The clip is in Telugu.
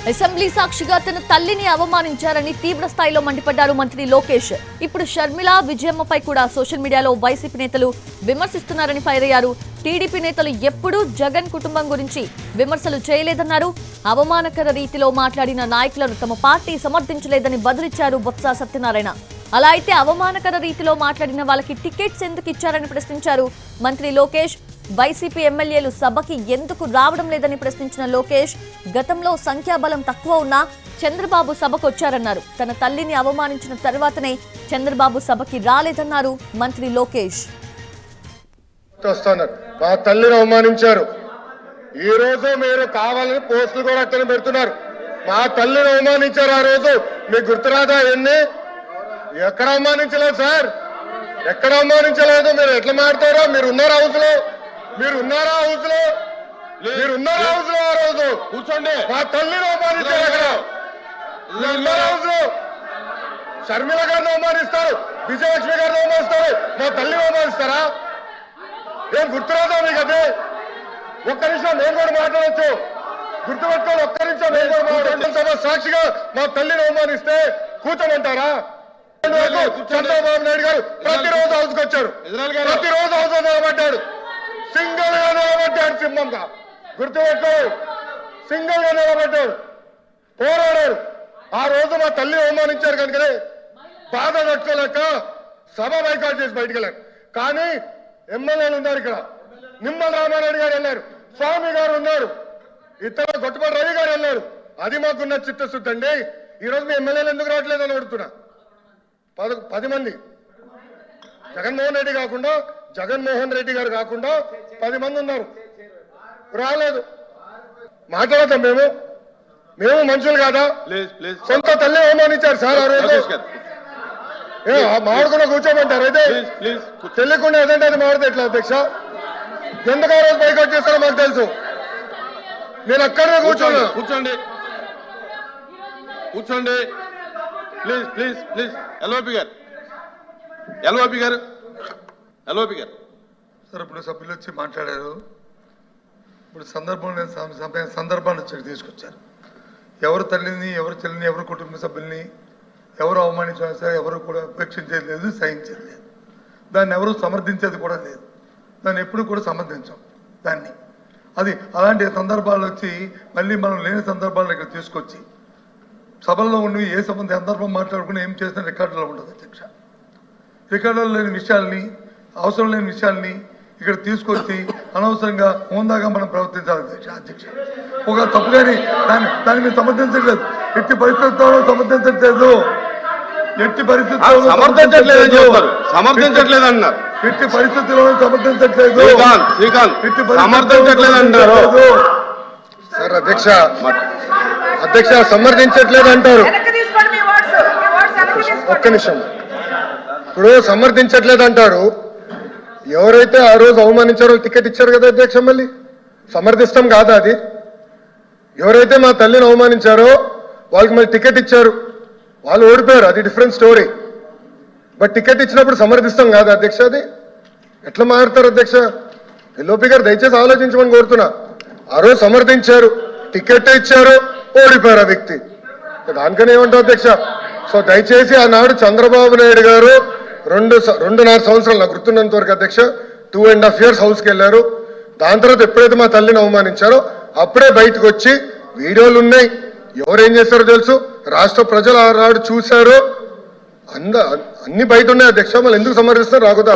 అసెంబ్లీ సాక్షిగా తన తల్లిని అవమానించారని తీవ్ర స్థాయిలో మండిపడ్డారు మంత్రి లోకేష్. ఇప్పుడు షర్మిల, విజయమ్మపై కూడా సోషల్ మీడియాలో వైసీపీ నేతలు విమర్శిస్తున్నారని ఫైర్ అయ్యారు. టీడీపీ నేతలు ఎప్పుడూ జగన్ కుటుంబం గురించి విమర్శలు చేయలేదన్నారు. అవమానకర రీతిలో మాట్లాడిన నాయకులను తమ పార్టీ సమర్థించలేదని బదులిచ్చారు బొత్స సత్యనారాయణ. అలా అయితే అవమానకర రీతిలో మాట్లాడిన వాళ్ళకి టికెట్స్ ఎందుకు ఇచ్చారని ప్రశ్నించారు మంత్రి లోకేష్. వైసీపీ ఎమ్మెల్యేలు సభకి ఎందుకు రావడం లేదని ప్రశ్నించిన లోకేష్, గతంలో సంఖ్యాబలం తక్కువ ఉన్నా చంద్రబాబు సభకు వచ్చారన్నారు. తన తల్లిని అవమానించిన తర్వాతనే చంద్రబాబు సభకి రాలేదన్నారు మంత్రి లోకేష్. మా తల్లిని అవమానించారు. ఈ రోజు మీరు కావాలని పోస్టులు కూడా అక్కడ పెడుతున్నారు. మా తల్లిని అవమానించారు. ఆ రోజు మీకు గుర్తురాదా? ఎన్ని ఎక్కడ అవమానించలేదు సార్, ఎక్కడ అవమానించలేదు. మీరు ఎట్లా మాట్లాడారో, మీరు ఉన్నారా హౌస్ లో? మీరు ఉన్నారా హౌస్ లో? మీరు ఉన్నారా హౌస్ లో? ఆ రోజు కూర్చోండి. మా తల్లిని అవమానించారు. అక్కడ ఉన్నారా హౌస్ లో? షర్మిల గారిని అవమానిస్తారు, విజయలక్ష్మి గారిని అవమానిస్తారు, మా తల్లిని అవమానిస్తారా? ఏం గుర్తురాదా మీకు? అదే ఒక్క నిమిషం నేను కూడా మాట్లాడచ్చు, గుర్తుపెట్టుకోండి. ఒక్క నిమిషం నేను కూడా మాట్లాడతాను. సాక్షిగా మా తల్లిని అవమానిస్తే కూర్చోమంటారా? చంద్రబాబు నాయుడు గారు ప్రతిరోజు హౌస్కి వచ్చారు, ప్రతిరోజు హౌస్ నిలబడ్డాడు, సింగిల్ గా నిలబడ్డాడు, సింహంగా గుర్తుపెట్టుకో, సింగిల్ గా నిలబడ్డాడు, పోరాడారు. ఆ రోజు మా తల్లిని అవమానించారు కనుకనే బాధ తట్టుకోలేక సభ బైకాట్ చేసి బయటకు వెళ్ళారు. కానీ ఎమ్మెల్యేలు ఉన్నారు ఇక్కడ. నిమ్మల రామారెడ్డి గారు వెళ్ళారు, స్వామి గారు ఉన్నారు, ఇతర గొట్టుపాటి రవి గారు వెళ్ళారు. అది మాకున్న చిత్తశుద్ధి అండి. ఈ రోజు మీ ఎమ్మెల్యేలు ఎందుకు రావట్లేదని అడుగుతున్నా. 10 మంది, జగన్మోహన్ రెడ్డి గారు కాకుండా 10 మంది ఉన్నారు, రాలేదు. మాట్లాడతాం మేము మనుషులు కాదా? సొంత తల్లి అవమానించారు సార్ ఆ రోజు. మాడుకున్నా కూర్చోమంటారు. అయితే తెలియకుండా ఏదంటే అది మాడితే ఎట్లా అధ్యక్ష? ఎందుకు ఆ రోజు బైకౌట్ చేస్తారో మాకు తెలుసు. నేను అక్కడే కూర్చోండి. ప్లీజ్ ఎల్ఓపి గారు సార్, ఇప్పుడు సభ్యులు వచ్చి మాట్లాడారు. ఇప్పుడు సందర్భాన్ని వచ్చి తీసుకొచ్చారు. ఎవరు తల్లిని, ఎవరు చెల్లిని, ఎవరు కుటుంబ సభ్యుల్ని ఎవరు అవమానించినా సరే ఎవరు కూడా ఉపేక్షించేది లేదు, సహించేది లేదు. దాన్ని ఎవరు సమర్థించేది కూడా లేదు. దాన్ని ఎప్పుడు కూడా సమర్థించాం దాన్ని. అది అలాంటి సందర్భాలు వచ్చి మళ్ళీ మనం లేని సందర్భాలను ఇక్కడ తీసుకొచ్చి సభల్లో ఉండి ఏ సందర్భం మాట్లాడుకుని ఏం చేసిన రికార్డులో ఉండదు అధ్యక్ష. రికార్డులో లేని విషయాల్ని, అవసరం లేని విషయాల్ని ఇక్కడ తీసుకొచ్చి అనవసరంగా హోందాగా మనం ప్రవర్తించాలి అధ్యక్ష. ఒక తప్పు కానీ దాన్ని మేము సమర్థించట్లేదు, ఎట్టి పరిస్థితుల్లో సమర్థించట్లేదు, ఎట్టి పరిస్థితుల్లో సమర్థించట్లేదు అన్నారు. ఎట్టి పరిస్థితుల్లో సమర్థించట్లేదు అన్నారు సార్. అధ్యక్ష సమర్థించట్లేదు అంటారు. ఒక్క నిమిషం. ఇప్పుడు సమర్థించట్లేదు అంటారు. ఎవరైతే ఆ రోజు అవమానించారో టికెట్ ఇచ్చారు కదా అధ్యక్ష. మళ్ళీ సమర్థిస్తాం కాదా అది? ఎవరైతే మా తల్లిని అవమానించారో వాళ్ళకి మళ్ళీ టికెట్ ఇచ్చారు, వాళ్ళు ఓడిపోయారు, అది డిఫరెంట్ స్టోరీ. బట్ టికెట్ ఇచ్చినప్పుడు సమర్థిస్తాం కాదా అధ్యక్ష? అది ఎట్లా మారుతారు అధ్యక్ష? ఎల్ఓపి గారు దయచేసి ఆలోచించమని కోరుతున్నా. ఆ రోజు సమర్థించారు, టికెట్ ఇచ్చారు, ఓడిపోయారు ఆ వ్యక్తి. దానికనే ఏమంటారు అధ్యక్ష? సో దయచేసి ఆనాడు చంద్రబాబు నాయుడు గారు 2.5 సంవత్సరాలు నాకు గుర్తున్నంత వరకు అధ్యక్ష 2.5 years హౌస్కి వెళ్ళారు. దాని తర్వాత ఎప్పుడైతే మా తల్లిని అవమానించారో అప్పుడే బయటకు వచ్చి వీడియోలు ఉన్నాయి, ఎవరేం చేస్తారో తెలుసు, రాష్ట్ర ప్రజలు ఆనాడు చూశారు, అన్ని బయట ఉన్నాయి అధ్యక్ష. మళ్ళీ ఎందుకు సమర్థిస్తారు రాకుతారు?